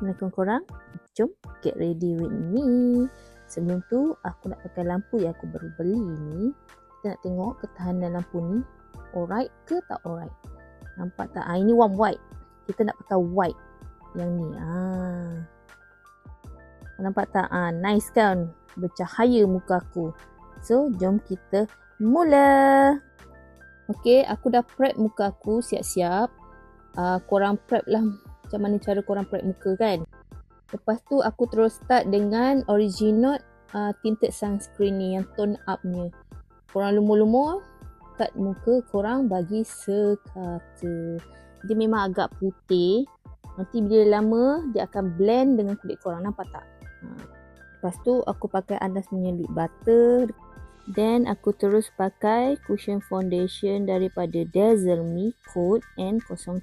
Assalamualaikum korang. Jom get ready with me. Sebelum tu aku nak pakai lampu yang aku baru beli ni. Kita nak tengok ketahanan lampu ni alright ke tak alright. Nampak tak? Ini warm white. Kita nak pakai white yang ni. Nampak tak? Nice kan? Bercahaya muka aku. So jom kita mula. Okay, aku dah prep muka aku siap-siap. Korang prep lah macam mana cara korang prep muka kan. Lepas tu aku terus start dengan Original tinted sunscreen ni yang tone up nya. Korang lumur-lumur kat muka korang bagi sekata. Dia memang agak putih. Nanti bila lama dia akan blend dengan kulit korang, nampak tak? Lepas tu aku pakai Anas punya lip butter. Then aku terus pakai cushion foundation daripada Dazzle Me Code N03.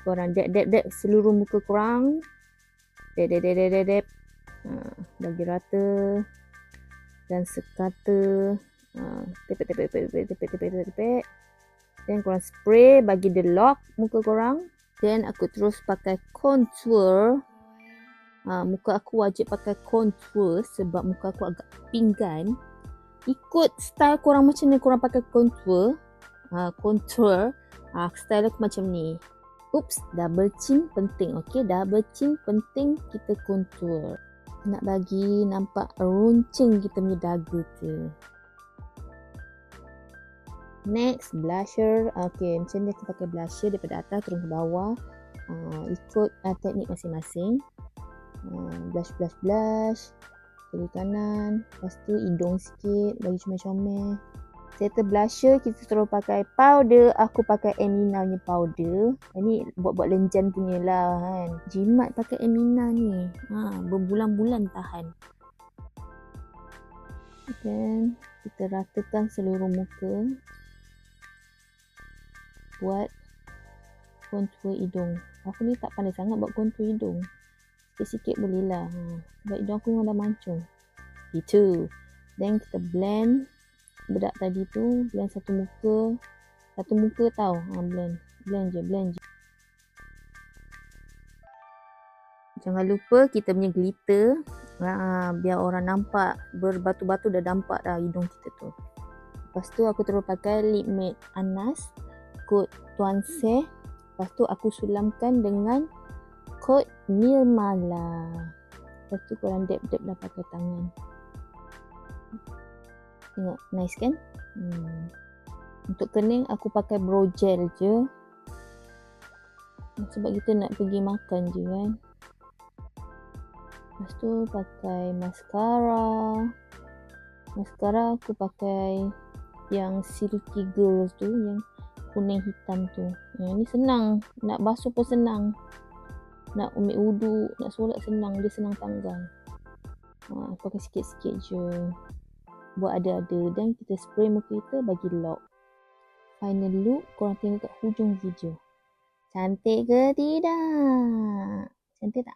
Korang dab seluruh muka korang. Dab. Bagi rata. Dan sekata. Tepek. Then korang spray bagi dia lock muka korang. Then aku terus pakai contour. Muka aku wajib pakai contour sebab muka aku agak pink kan. Ikut style korang macam ni korang pakai contour. Style aku macam ni. Oops, double chin penting. Okay, double chin penting kita contour. Nak bagi nampak runcing kita punya dagu tu. Next, blusher. Okay, macam ni aku pakai blusher daripada atas turun ke bawah. Ikut teknik masing-masing. Blush. Kiri kanan. Lepas tu hidung sikit. Bagi comel-comel. Setelah blusher, kita terus pakai powder. Aku pakai Emina punya powder. Ini buat-buat lenjan punya lah kan. Jimat pakai Emina ni. Berbulan-bulan tahan. Dan kita ratakan seluruh muka. Buat contour hidung. Aku ni tak pandai sangat buat contour hidung. Sikit-sikit boleh lah. Sebab hidung aku memang dah mancung. Gitu. Then kita blend bedak tadi tu, blend satu muka tau. Blend je. Jangan lupa kita punya glitter. Biar orang nampak berbatu-batu dah nampak dah hidung kita tu. Lepas tu aku terus pakai lip matte Anas kod Tuan Seh. Lepas tu aku sulamkan dengan kod Nirmala. Lepas tu korang dab lah pakai tangan. Tengok, nice kan? Untuk kening aku pakai brow gel je. Sebab kita nak pergi makan je kan. Lepas tu pakai mascara. Mascara aku pakai yang Silky Girls tu, yang kuning hitam tu. Ni senang, nak basuh pun senang. Nak ambil wuduk, nak solat senang, dia senang tanggal. Pakai sikit-sikit je. Buat ada-ada dan kita spray muka kita bagi lock. Final look korang tengok kat hujung video. Cantik ke tidak? Cantik tak?